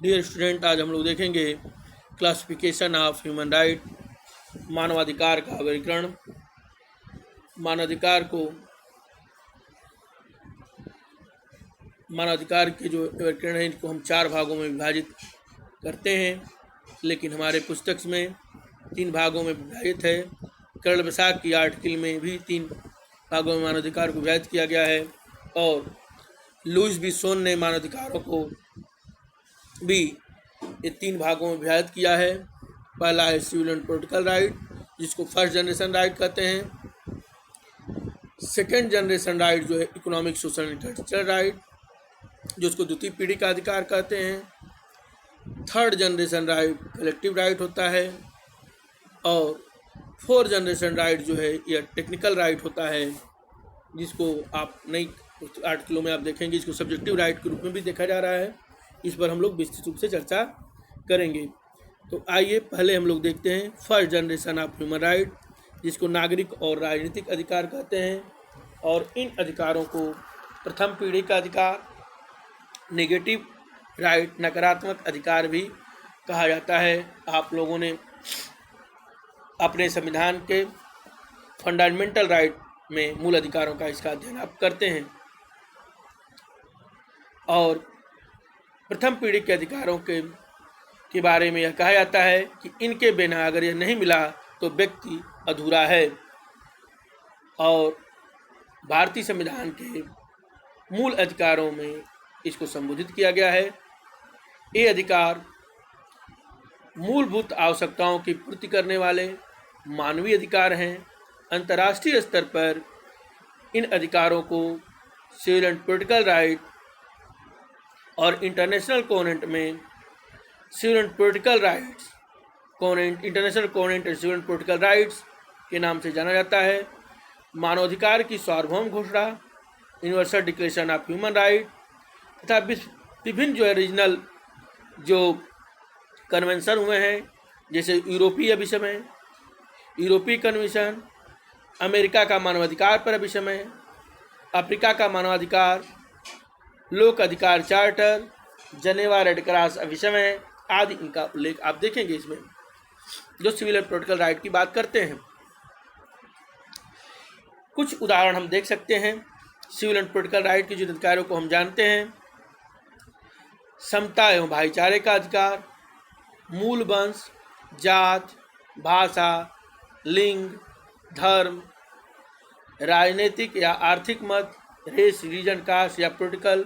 Dear student, आज हम लोग देखेंगे क्लासिफिकेशन ऑफ ह्यूमन राइट, मानवाधिकार का वर्गीकरण। मानवाधिकार के जो वर्गीकरण है इनको हम 4 भागों में विभाजित करते हैं, लेकिन हमारे पुस्तक में 3 भागों में विभाजित है। कर्ल बैसाख की आर्टिकल में भी 3 भागों में मानवाधिकार को विभाजित किया गया है और लुईस बिसोन ने मानवाधिकारों को भी ये 3 भागों में विभाजित किया है। पहला है सिविल एंड पॉलिटिकल राइट, जिसको फर्स्ट जनरेशन राइट कहते हैं। सेकेंड जनरेशन राइट जो है economic, social and cultural right, जो उसको द्वितीय पीढ़ी का अधिकार कहते हैं। Third generation right collective right होता है और फोर्थ जनरेशन राइट जो है यह टेक्निकल राइट होता है, जिसको आप नई आर्टिकलों में आप देखेंगे इसको सब्जेक्टिव राइट के रूप में भी देखा जा रहा है। इस पर हम लोग विस्तृत रूप से चर्चा करेंगे। तो आइए पहले हम लोग देखते हैं first generation of human right, जिसको नागरिक और राजनीतिक अधिकार कहते हैं। और इन अधिकारों को प्रथम पीढ़ी का अधिकार, नेगेटिव राइट नकारात्मक अधिकार भी कहा जाता है। आप लोगों ने अपने संविधान के फंडामेंटल राइट में मूल अधिकारों का इसका अध्ययन आप करते हैं। और प्रथम पीढ़ी के अधिकारों के बारे में यह कहा जाता है कि इनके बिना अगर यह नहीं मिला तो व्यक्ति अधूरा है। और भारतीय संविधान के मूल अधिकारों में इसको संबोधित किया गया है। ये अधिकार मूलभूत आवश्यकताओं की पूर्ति करने वाले मानवीय अधिकार हैं। अंतर्राष्ट्रीय स्तर पर इन अधिकारों को सिविल एंड पॉलिटिकल राइट और इंटरनेशनल कोवेनेंट में civil and political rights covenant, international covenant and civil and political rights के नाम से जाना जाता है। मानवाधिकार की सार्वभौम घोषणा, universal declaration of human right तथा विभिन्न जो है रीजनल जो कन्वेंशन हुए हैं, जैसे यूरोपीय अभिसमय, यूरोपीय कन्वेंशन, अमेरिका का मानवाधिकार पर अभिसमय, अफ्रीका का मानवाधिकार, लोक अधिकार चार्टर, जनेवा रेड क्रॉस अभिसमय आदि इनका उल्लेख आप देखेंगे इसमें, जो सिविल एंड पॉलिटिकल राइट की बात करते हैं। कुछ उदाहरण हम देख सकते हैं सिविल एंड पॉलिटिकल राइट के जो अधिकारों को हम जानते हैं। समता एवं भाईचारे का अधिकार, मूल वंश, जात, भाषा, लिंग, धर्म, राजनीतिक या आर्थिक मत, रेस, रीजन, कास्ट या पॉलिटिकल,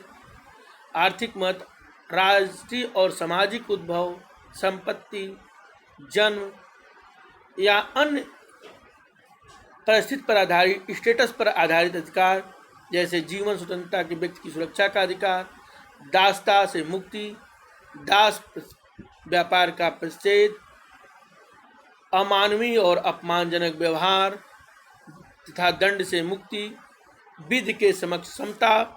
आर्थिक मत, राष्ट्रीय और सामाजिक उद्भव, संपत्ति, जन्म या अन्य परिस्थिति पर आधारित, स्टेटस पर आधारित अधिकार, जैसे जीवन स्वतंत्रता के व्यक्ति की सुरक्षा का अधिकार, दासता से मुक्ति, दास व्यापार का प्रतिषेध, अमानवीय और अपमानजनक व्यवहार तथा दंड से मुक्ति, विधि के समक्ष समता,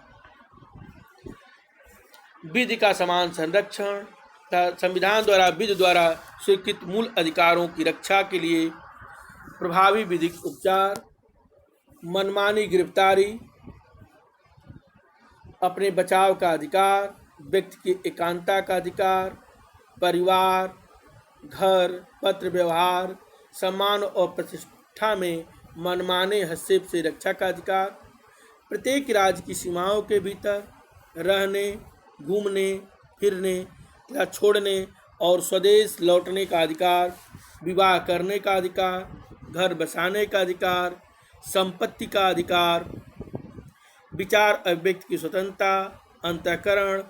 विधि का समान संरक्षण तथा संविधान द्वारा विधि द्वारा स्वीकृत मूल अधिकारों की रक्षा के लिए प्रभावी विधिक उपचार, मनमानी गिरफ्तारी, अपने बचाव का अधिकार, व्यक्ति की एकांतता का अधिकार, परिवार, घर, पत्र व्यवहार, सम्मान और प्रतिष्ठा में मनमाने हस्तक्षेप से रक्षा का अधिकार, प्रत्येक राज्य की सीमाओं के भीतर रहने, घूमने फिरने या छोड़ने और स्वदेश लौटने का अधिकार, विवाह करने का अधिकार, घर बसाने का अधिकार, संपत्ति का अधिकार, विचार अभिव्यक्ति की स्वतंत्रता, अंतःकरण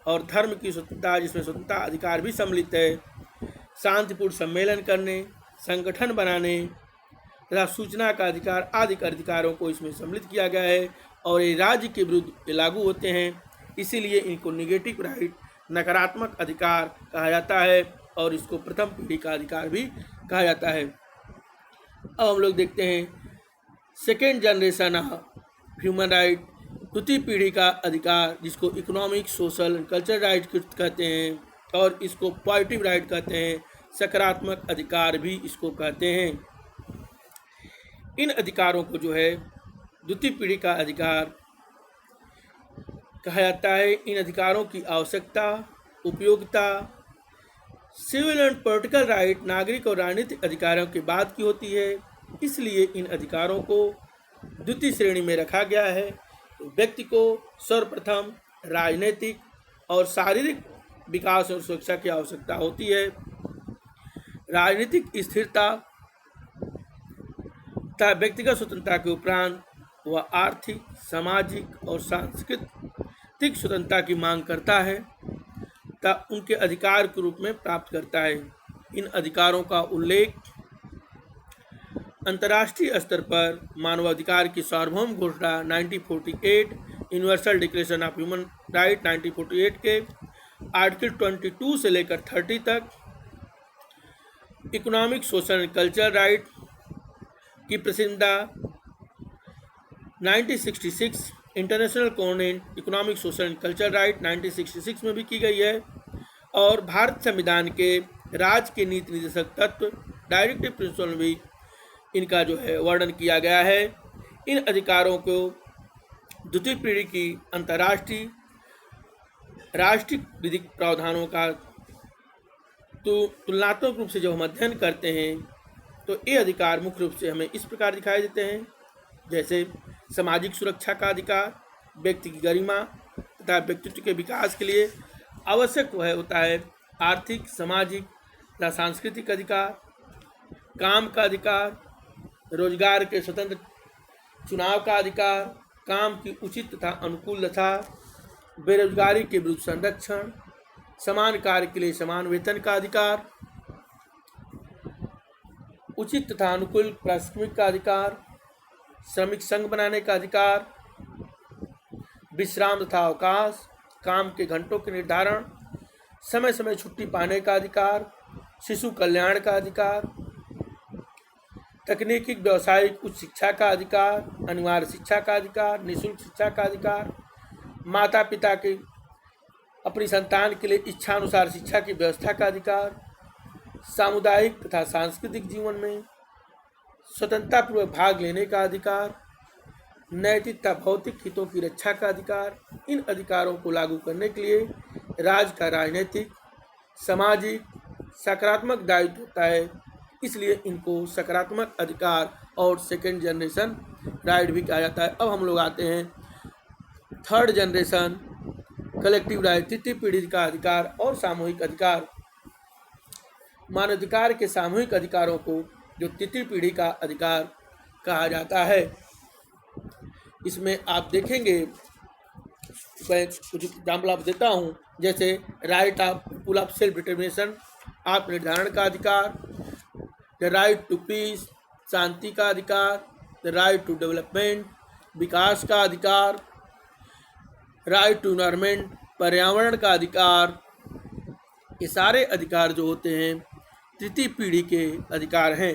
और धर्म की स्वतंत्रता, जिसमें स्वतंत्रता अधिकार भी सम्मिलित है, शांतिपूर्ण सम्मेलन करने, संगठन बनाने तथा सूचना का अधिकार आदि अधिकारों को इसमें सम्मिलित किया गया है। और ये राज्य के विरुद्ध लागू होते हैं, इसीलिए इनको नेगेटिव राइट नकारात्मक अधिकार कहा जाता है और इसको प्रथम पीढ़ी का अधिकार भी कहा जाता है। अब हम लोग देखते हैं second generation of human right, द्वितीय पीढ़ी का अधिकार, जिसको economic, social and cultural right कहते हैं और इसको पॉजिटिव राइट कहते हैं, सकारात्मक अधिकार भी इसको कहते हैं। इन अधिकारों को जो है द्वितीय पीढ़ी का अधिकार कहा जाता है। इन अधिकारों की आवश्यकता उपयोगिता, सिविल एंड पॉलिटिकल राइट नागरिक और राजनीतिक अधिकारों के बाद की होती है, इसलिए इन अधिकारों को द्वितीय श्रेणी में रखा गया है। व्यक्ति को सर्वप्रथम राजनीतिक और शारीरिक विकास और सुरक्षा की आवश्यकता होती है। राजनीतिक स्थिरता तथा व्यक्तिगत स्वतंत्रता के उपरांत वह आर्थिक, सामाजिक और सांस्कृतिक स्वतंत्रता की मांग करता है तथा उनके अधिकार के रूप में प्राप्त करता है। इन अधिकारों का उल्लेख अंतर्राष्ट्रीय स्तर पर मानवाधिकार की सार्वभौम घोषणा 1948, universal declaration of human right 1948 के आर्टिकल 22 से लेकर 30 तक, economic, social and cultural right की प्रसिद्धा 1966, international convent economic, social and cultural right 1966 में भी की गई है। और भारत संविधान के राज्य के नीति निर्देशक तत्व डायरेक्टिव प्रिंसिपल में भी इनका जो है वर्णन किया गया है। इन अधिकारों को द्वितीय पीढ़ी की अंतर्राष्ट्रीय राष्ट्रीय विधिक प्रावधानों का तुलनात्मक रूप से जब हम अध्ययन करते हैं तो ये अधिकार मुख्य रूप से हमें इस प्रकार दिखाई देते हैं, जैसे सामाजिक सुरक्षा का अधिकार, व्यक्ति की गरिमा तथा व्यक्तित्व के विकास के लिए आवश्यक वह होता है आर्थिक, सामाजिक तथा सांस्कृतिक अधिकार, काम का अधिकार, रोजगार के स्वतंत्र चुनाव का अधिकार, काम की उचित तथा अनुकूल दशा, बेरोजगारी के विरुद्ध संरक्षण, समान कार्य के लिए समान वेतन का अधिकार, उचित तथा अनुकूल पारिश्रमिक का अधिकार, श्रमिक संघ बनाने का अधिकार, विश्राम तथा अवकाश, काम के घंटों के निर्धारण, समय समय छुट्टी पाने का अधिकार, शिशु कल्याण का अधिकार, तकनीकी व्यावसायिक उच्च शिक्षा का अधिकार, अनिवार्य शिक्षा का अधिकार, निःशुल्क शिक्षा का अधिकार, माता पिता के अपनी संतान के लिए इच्छानुसार शिक्षा की व्यवस्था का अधिकार, सामुदायिक तथा सांस्कृतिक जीवन में स्वतंत्रतापूर्वक भाग लेने का अधिकार, नैतिक तथा भौतिक हितों की रक्षा का अधिकार। इन अधिकारों को लागू करने के लिए राज्य का राजनीतिक, सामाजिक सकारात्मक दायित्व होता है, इसलिए इनको सकारात्मक अधिकार और सेकेंड जनरेशन राइट भी कहा जाता है। अब हम लोग आते हैं थर्ड जनरेशन कलेक्टिव राइट, तृतीय पीढ़ी का अधिकार और सामूहिक अधिकार। मानवाधिकार के सामूहिक अधिकारों को जो तृतीय पीढ़ी का अधिकार कहा जाता है, इसमें आप देखेंगे, मैं कुछ एग्जाम्पल आप देता हूँ, जैसे right of people of self determination, आप निर्धारण का अधिकार, द राइट टू पीस, शांति का अधिकार, द राइट टू डेवलपमेंट, विकास का अधिकार, राइट टू एनवायरनमेंट, पर्यावरण का अधिकार। ये सारे अधिकार जो होते हैं तृतीय पीढ़ी के अधिकार हैं।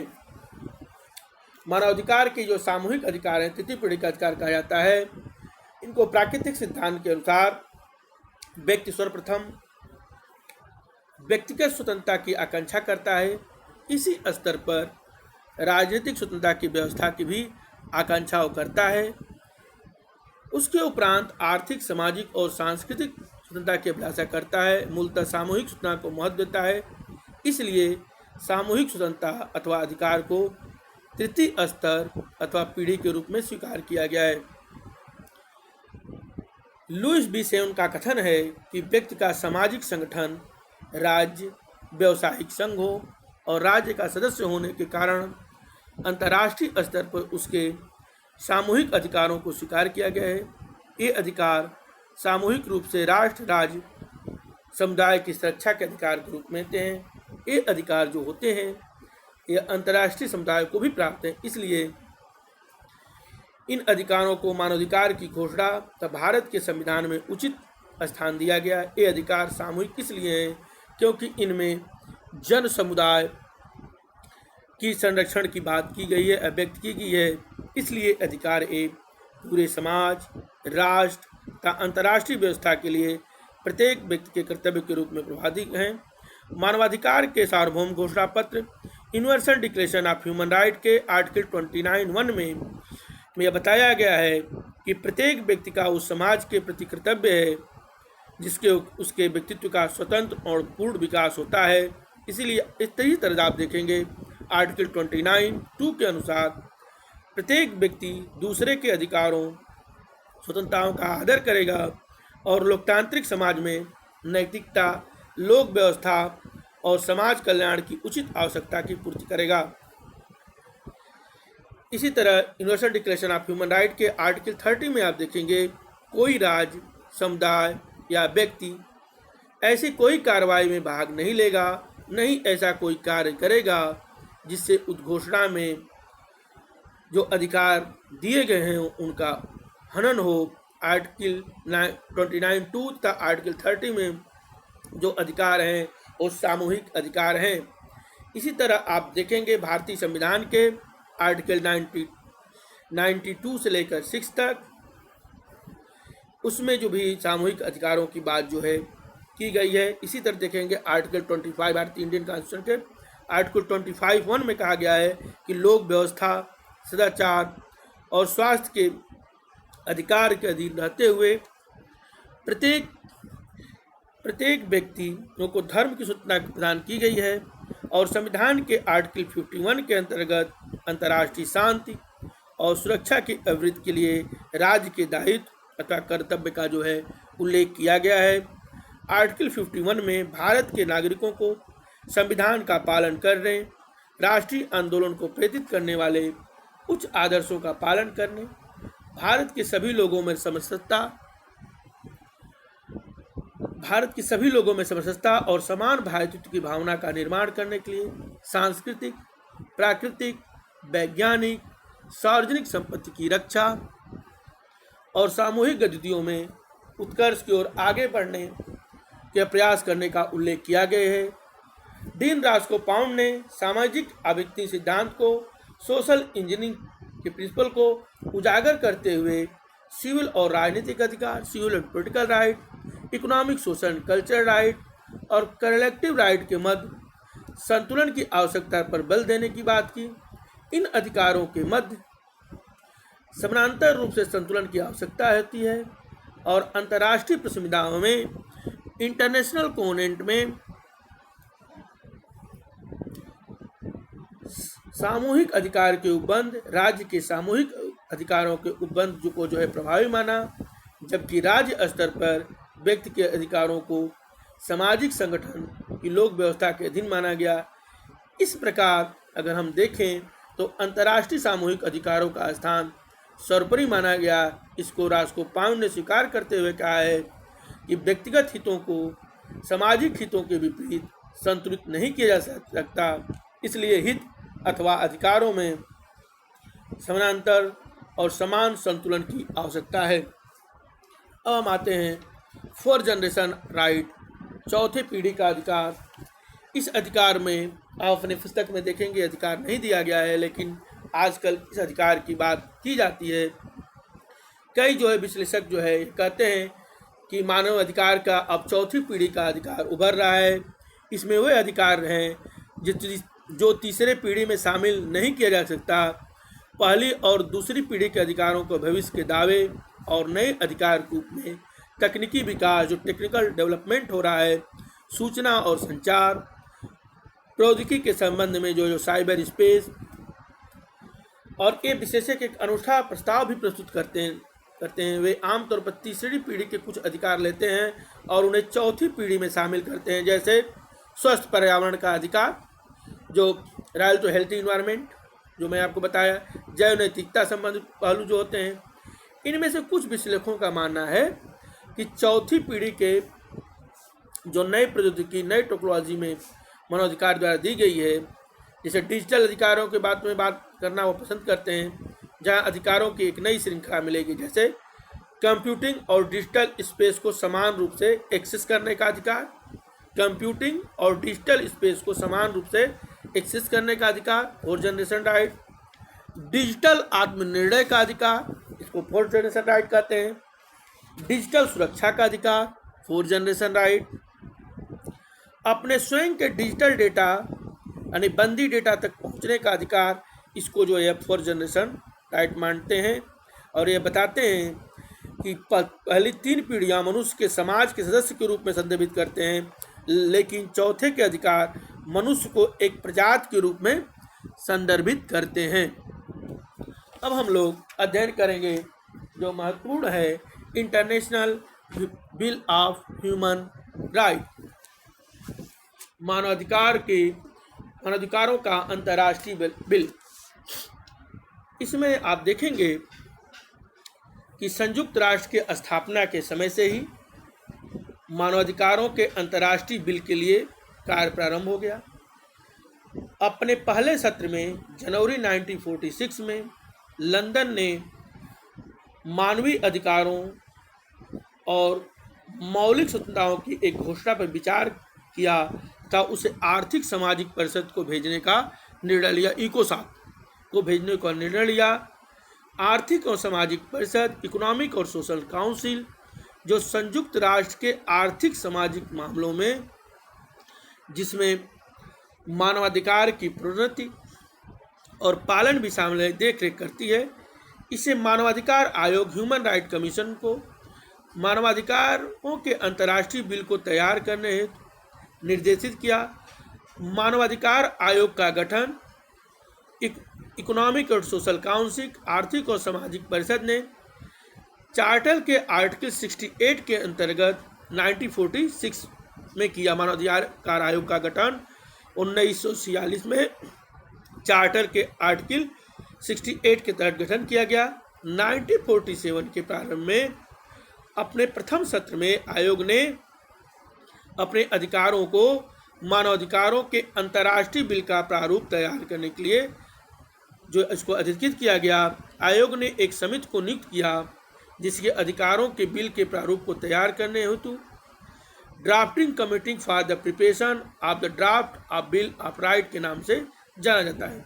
मानवाधिकार के जो सामूहिक अधिकार हैं तृतीय पीढ़ी का अधिकार कहा जाता है। इनको प्राकृतिक सिद्धांत के अनुसार व्यक्ति सर्वप्रथम व्यक्तिगत स्वतंत्रता की आकांक्षा करता है, इसी स्तर पर राजनीतिक स्वतंत्रता की व्यवस्था की भी आकांक्षा करता है। उसके उपरांत आर्थिक, सामाजिक और सांस्कृतिक स्वतंत्रता की अभिलाषा करता है। मूलतः सामूहिक स्वतंत्रता को महत्व देता है, इसलिए सामूहिक स्वतंत्रता अथवा अधिकार को तृतीय स्तर अथवा पीढ़ी के रूप में स्वीकार किया गया है। लुईस बी सेवन का कथन है कि व्यक्ति का सामाजिक संगठन राज्य, व्यवसायिक संघ हो और राज्य का सदस्य होने के कारण अंतर्राष्ट्रीय स्तर पर उसके सामूहिक अधिकारों को स्वीकार किया गया है। ये अधिकार सामूहिक रूप से राष्ट्र, राज्य, समुदाय की सुरक्षा के अधिकार के रूप में होते हैं। ये अधिकार जो होते हैं ये अंतर्राष्ट्रीय समुदाय को भी प्राप्त है, इसलिए इन अधिकारों को मानवाधिकार की घोषणा तथा भारत के संविधान में उचित स्थान दिया गया। ये अधिकार सामूहिक इसलिए हैं क्योंकि इनमें जन समुदाय की संरक्षण की बात की गई है, अभिव्यक्त की गई है, इसलिए अधिकार एक पूरे समाज, राष्ट्र तथा अंतर्राष्ट्रीय व्यवस्था के लिए प्रत्येक व्यक्ति के कर्तव्य के रूप में प्रभावित हैं। मानवाधिकार के सार्वभौम घोषणा पत्र universal declaration of human right के आर्टिकल 29(1) में यह बताया गया है कि प्रत्येक व्यक्ति का उस समाज के प्रति कर्तव्य है जिसके उसके व्यक्तित्व का स्वतंत्र और पूर्ण विकास होता है। इसीलिए इस तरह आप देखेंगे आर्टिकल 29(2) के अनुसार प्रत्येक व्यक्ति दूसरे के अधिकारों स्वतंत्रताओं का आदर करेगा और लोकतांत्रिक समाज में नैतिकता, लोक व्यवस्था और समाज कल्याण की उचित आवश्यकता की पूर्ति करेगा। इसी तरह universal declaration of human right के आर्टिकल 30 में आप देखेंगे कोई राज्य, समुदाय या व्यक्ति ऐसी कोई कार्रवाई में भाग नहीं लेगा, नहीं ऐसा कोई कार्य करेगा जिससे उद्घोषणा में जो अधिकार दिए गए हैं उनका हनन हो। आर्टिकल 29(2) तथा आर्टिकल 30 में जो अधिकार हैं वो सामूहिक अधिकार हैं। इसी तरह आप देखेंगे भारतीय संविधान के आर्टिकल 92 से लेकर 6 तक, उसमें जो भी सामूहिक अधिकारों की बात जो है की गई है। इसी तरह देखेंगे आर्टिकल 25 भारतीय इंडियन कॉन्स्टिट्यूशन के आर्टिकल 25(1) में कहा गया है कि लोक व्यवस्था, सदाचार और स्वास्थ्य के अधिकार के अधीन रहते हुए प्रत्येक व्यक्ति को धर्म की स्वतंत्रता प्रदान की गई है और संविधान के आर्टिकल 51 के अंतर्गत अंतर्राष्ट्रीय शांति और सुरक्षा की अभिवृद्धि के लिए राज्य के दायित्व अथवा कर्तव्य का जो है उल्लेख किया गया है। आर्टिकल 51 में भारत के नागरिकों को संविधान का पालन करने, राष्ट्रीय आंदोलन को प्रेरित करने वाले उच्च आदर्शों का पालन करने, भारत के सभी लोगों में समरसता और समान भातृत्व की भावना का निर्माण करने के लिए सांस्कृतिक, प्राकृतिक, वैज्ञानिक, सार्वजनिक संपत्ति की रक्षा और सामूहिक गतिविधियों में उत्कर्ष की ओर आगे बढ़ने के प्रयास करने का उल्लेख किया गया है। डीन रास्को पाउंड ने सामाजिक आविष्कृति सिद्धांत को, सोशल इंजीनियरिंग के प्रिंसिपल को उजागर करते हुए सिविल और राजनीतिक अधिकार, civil and political right, economic, social and cultural right और कलेक्टिव राइट के मध्य संतुलन की आवश्यकता पर बल देने की बात की। इन अधिकारों के मध्य समानांतर रूप से संतुलन की आवश्यकता होती है और अंतर्राष्ट्रीय प्रसंविधानों में, इंटरनेशनल कोवेनेंट में सामूहिक अधिकार के उपबंध राज्य के सामूहिक अधिकारों के उपबंध को जो है प्रभावी माना, जबकि राज्य स्तर पर व्यक्ति के अधिकारों को सामाजिक संगठन की लोक व्यवस्था के अधीन माना गया। इस प्रकार अगर हम देखें तो अंतर्राष्ट्रीय सामूहिक अधिकारों का स्थान सर्वोपरि माना गया। इसको रास्को पाउंड ने स्वीकार करते हुए कहा है कि व्यक्तिगत हितों को सामाजिक हितों के विपरीत संतुलित नहीं किया जा सकता, इसलिए हित अथवा अधिकारों में समानांतर और समान संतुलन की आवश्यकता है। अब हम आते हैं 4th जनरेशन राइट, चौथे पीढ़ी का अधिकार। इस अधिकार में आप अपने पुस्तक में देखेंगे अधिकार नहीं दिया गया है, लेकिन आजकल इस अधिकार की बात की जाती है। कई जो है विश्लेषक जो है कहते हैं कि मानव अधिकार का अब चौथी पीढ़ी का अधिकार उभर रहा है। इसमें वे अधिकार हैं जो तीसरे पीढ़ी में शामिल नहीं किया जा सकता। पहली और दूसरी पीढ़ी के अधिकारों को भविष्य के दावे और नए अधिकार के रूप में तकनीकी विकास, जो टेक्निकल डेवलपमेंट हो रहा है, सूचना और संचार प्रौद्योगिकी के संबंध में जो साइबर स्पेस, और ये विशेषज्ञ एक अनूठा प्रस्ताव भी प्रस्तुत करते हैं। वे आमतौर पर तीसरी पीढ़ी के कुछ अधिकार लेते हैं और उन्हें चौथी पीढ़ी में शामिल करते हैं, जैसे स्वस्थ पर्यावरण का अधिकार, जो राइट टू हेल्थी इन्वायरमेंट जो मैं आपको बताया, जैव नैतिकता संबंधित पहलू जो होते हैं। इनमें से कुछ विश्लेषकों का मानना है कि चौथी पीढ़ी के जो नई प्रौद्योगिकी, नई टेक्नोलॉजी में मानवाधिकार द्वारा दी गई है, जैसे डिजिटल अधिकारों के बात में बात करना वो पसंद करते हैं, जहां अधिकारों की एक नई श्रृंखला मिलेगी, जैसे कंप्यूटिंग और डिजिटल स्पेस को समान रूप से एक्सेस करने का अधिकार, कंप्यूटिंग और डिजिटल स्पेस को समान रूप से एक्सेस करने का अधिकार 4th जनरेशन राइट, डिजिटल आत्मनिर्णय का अधिकार, इसको 4th जनरेशन राइट कहते हैं, डिजिटल सुरक्षा का अधिकार 4th जनरेशन राइट, अपने स्वयं के डिजिटल डेटा यानी बंदी डेटा तक पहुंचने का अधिकार, इसको जो है 4th जनरेशन राइट मानते हैं। और ये बताते हैं कि पहली 3 पीढ़ियां मनुष्य के समाज के सदस्य के रूप में संदर्भित करते हैं, लेकिन चौथे के अधिकार मनुष्य को एक प्रजाति के रूप में संदर्भित करते हैं। अब हम लोग अध्ययन करेंगे जो महत्वपूर्ण है, international bill of human right, मानवाधिकारों का अंतर्राष्ट्रीय बिल। इसमें आप देखेंगे कि संयुक्त राष्ट्र के स्थापना के समय से ही मानवाधिकारों के अंतर्राष्ट्रीय बिल के लिए कार्य प्रारंभ हो गया। अपने पहले सत्र में जनवरी 1946 में लंदन ने मानवीय अधिकारों और मौलिक स्वतंत्रताओं की एक घोषणा पर विचार किया था। उसे आर्थिक सामाजिक परिषद को भेजने का निर्णय लिया, इकोसाक को भेजने का निर्णय लिया। आर्थिक और सामाजिक परिषद, इकोनॉमिक और सोशल काउंसिल, जो संयुक्त राष्ट्र के आर्थिक सामाजिक मामलों में, जिसमें मानवाधिकार की प्रोन्नति और पालन भी शामिल है, देख रेख करती है। इसे मानवाधिकार आयोग, ह्यूमन राइट कमीशन को मानवाधिकारों के अंतर्राष्ट्रीय बिल को तैयार करने हेतु निर्देशित किया। मानवाधिकार आयोग का गठन इकोनॉमिक और सोशल काउंसिल, आर्थिक और सामाजिक परिषद ने चार्टर के आर्टिकल 68 के अंतर्गत 1946 में किया। मानवाधिकार आयोग का गठन 1946 में चार्टर के आर्टिकल 68 के तहत गठन किया गया। 1947 के प्रारंभ में अपने प्रथम सत्र में आयोग ने अपने अधिकारों को मानवाधिकारों के अंतर्राष्ट्रीय बिल का प्रारूप तैयार करने के लिए जो इसको अधिकृत किया गया। आयोग ने एक समिति को नियुक्त किया जिसके अधिकारों के बिल के प्रारूप को तैयार करने हेतु drafting committee for the preparation of the draft of bill of right के नाम से जाना जाता है।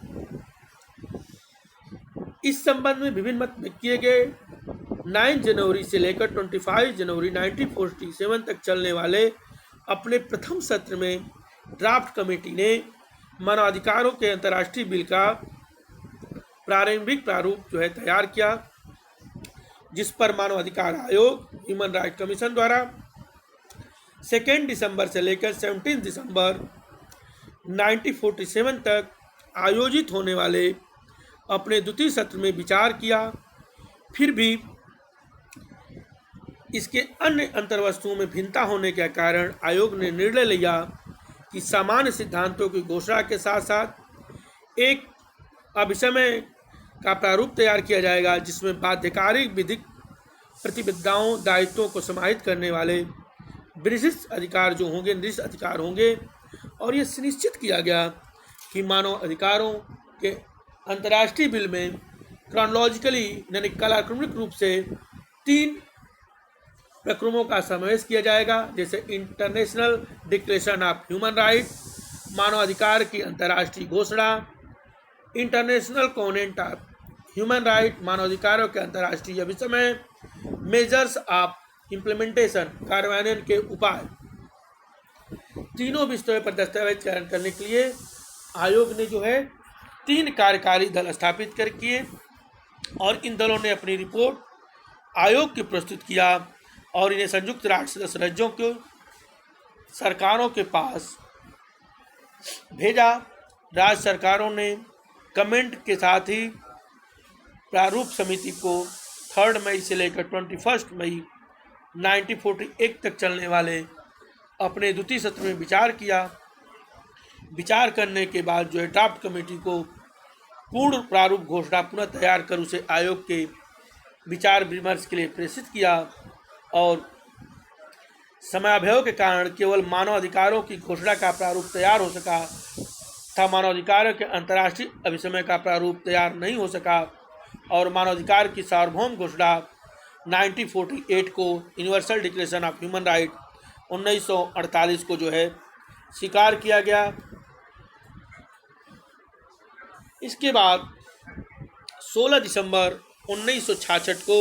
इस संबंध में विभिन्न मत व्यक्त किए गए। 9 जनवरी से लेकर 25 जनवरी 1947 तक चलने वाले अपने प्रथम सत्र में ड्राफ्ट कमेटी ने मानवाधिकारों के अंतर्राष्ट्रीय बिल का प्रारंभिक प्रारूप जो है तैयार किया, जिस पर मानवाधिकार आयोग, ह्यूमन राइट कमीशन द्वारा 2 दिसंबर से लेकर 17 दिसंबर 1947 तक आयोजित होने वाले अपने द्वितीय सत्र में विचार किया। फिर भी इसके अन्य अंतर्वस्तुओं में भिन्नता होने के कारण आयोग ने निर्णय लिया कि सामान्य सिद्धांतों की घोषणा के साथ साथ एक अभिसमय का प्रारूप तैयार किया जाएगा, जिसमें बाध्यकारी विधिक प्रतिबद्धताओं, दायित्वों को समाहित करने वाले विशिष्ट अधिकार जो होंगे, निर्दिष्ट अधिकार होंगे। और ये सुनिश्चित किया गया कि मानव अधिकारों के अंतर्राष्ट्रीय बिल में क्रॉनोलॉजिकली यानी कालानुक्रमिक रूप से 3 प्रक्रमों का समावेश किया जाएगा, जैसे international declaration of human right, मानवाधिकार की अंतर्राष्ट्रीय घोषणा, international convent of human right, मानवाधिकारों के अंतर्राष्ट्रीय अभिसमय, मेजर्स ऑफ इम्प्लीमेंटेशन, कार्यान्वयन के उपाय। तीनों विषयों पर दस्तावेज तैयार करने के लिए आयोग ने जो है 3 कार्यकारी दल स्थापित कर किए और इन दलों ने अपनी रिपोर्ट आयोग की प्रस्तुत किया और इन्हें संयुक्त राष्ट्र सदस्य राज्यों के सरकारों के पास भेजा। राज्य सरकारों ने कमेंट के साथ ही प्रारूप समिति को 3 मई से लेकर 21 मई 1948 तक चलने वाले अपने द्वितीय सत्र में विचार किया। विचार करने के बाद जो है ड्राफ्ट कमेटी को पूर्ण प्रारूप घोषणा पुनः तैयार कर उसे आयोग के विचार विमर्श के लिए प्रेषित किया और समयाभाव के कारण केवल मानव अधिकारों की घोषणा का प्रारूप तैयार हो सका था। मानवाधिकारों के अंतर्राष्ट्रीय अभिसमय का प्रारूप तैयार नहीं हो सका और मानवाधिकार की सार्वभौम घोषणा 1948 को universal declaration of human right 1948 को जो है स्वीकार किया गया। इसके बाद 16 दिसंबर 1966 को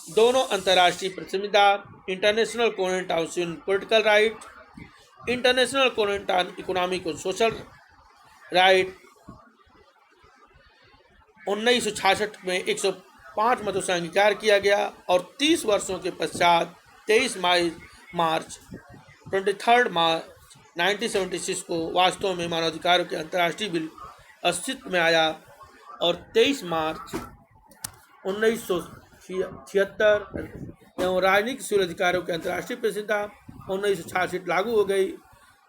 दोनों अंतर्राष्ट्रीय प्रतिनिधिता international covenant on political right, international covenant on economic और सोशल राइट 1966 में 5 मतों से अंगीकार किया गया और 30 वर्षों के पश्चात 23 मार्च 23 मार्च 1976 को वास्तव में मानवाधिकारों के अंतर्राष्ट्रीय बिल अस्तित्व में आया और 23 मार्च 1976 एवं राजनीतिक सिविल अधिकारों के अंतर्राष्ट्रीय प्रसिद्धता 1966 लागू हो गई।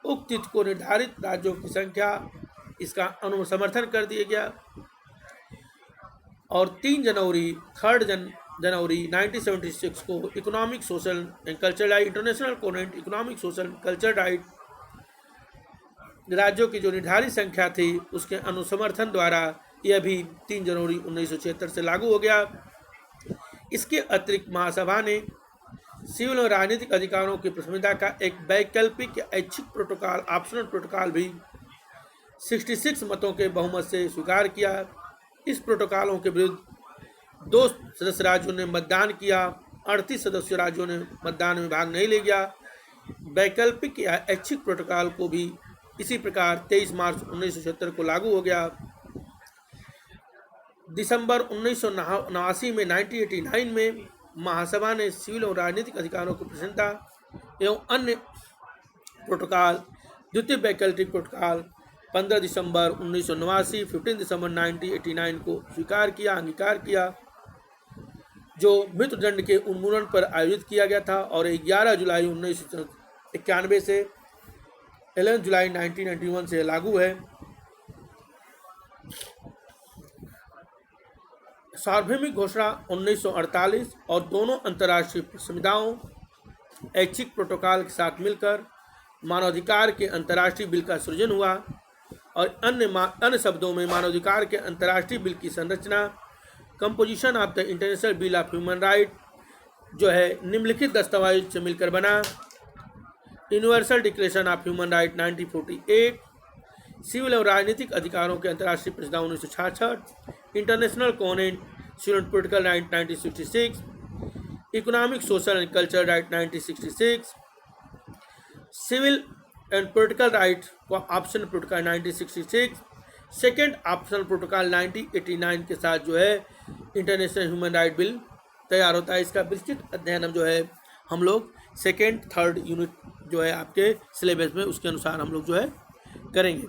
उक्त तिथि को निर्धारित राज्यों की संख्या इसका अनुसमर्थन कर दिया गया और 3 जनवरी 1976 को economic social and cultural right international covenant economic social cultural right राज्यों की जो निर्धारित संख्या थी उसके अनुसमर्थन द्वारा यह भी 3 जनवरी 1976 से लागू हो गया। इसके अतिरिक्त महासभा ने सिविल और राजनीतिक अधिकारों की प्रतिनिधिता का एक वैकल्पिक या ऐच्छिक प्रोटोकॉल ऑप्शनल प्रोटोकॉल भी 66 मतों के बहुमत से स्वीकार किया। इस प्रोटोकॉलों के विरुद्ध 2 सदस्य राज्यों ने मतदान किया, 38 सदस्य राज्यों ने मतदान में भाग नहीं ले गया। वैकल्पिक या ऐच्छिक प्रोटोकॉल को भी इसी प्रकार 23 मार्च 1976 को लागू हो गया। दिसंबर 1989 में 1989 में महासभा ने सिविल और राजनीतिक अधिकारों की प्रसन्नता एवं अन्य प्रोटोकॉल द्वितीय वैकल्पिक प्रोटोकॉल 15 दिसंबर 1989 15 दिसंबर 1989 को अंगीकार किया, जो मृत्युदंड के उन्मूलन पर आयोजित किया गया था और 11 जुलाई 1991 से 11 जुलाई 1991 से लागू है। सार्वभौमिक घोषणा 1948 और दोनों अंतर्राष्ट्रीय संविधाओं ऐच्छिक प्रोटोकॉल के साथ मिलकर मानवाधिकार के अंतर्राष्ट्रीय बिल का सृजन हुआ और अन्य शब्दों में मानवाधिकार के अंतर्राष्ट्रीय बिल की संरचना composition of the international bill of human right जो है निम्नलिखित दस्तावेज से मिलकर बना। Universal declaration of human right 1948, सिविल और राजनीतिक अधिकारों के अंतर्राष्ट्रीय प्रतिष्ठा 1966, international covenant civil and political right 1966, economic social and cultural right 1966, civil and political right optional protocol 1966, second optional protocol 1989 के साथ जो है इंटरनेशनल ह्यूमन राइट बिल तैयार होता है। इसका विस्तृत अध्ययन हम लोग सेकेंड थर्ड यूनिट जो है आपके सिलेबस में उसके अनुसार हम लोग जो है करेंगे।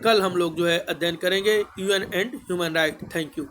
कल हम लोग जो है अध्ययन करेंगे UN and human right. Thank you.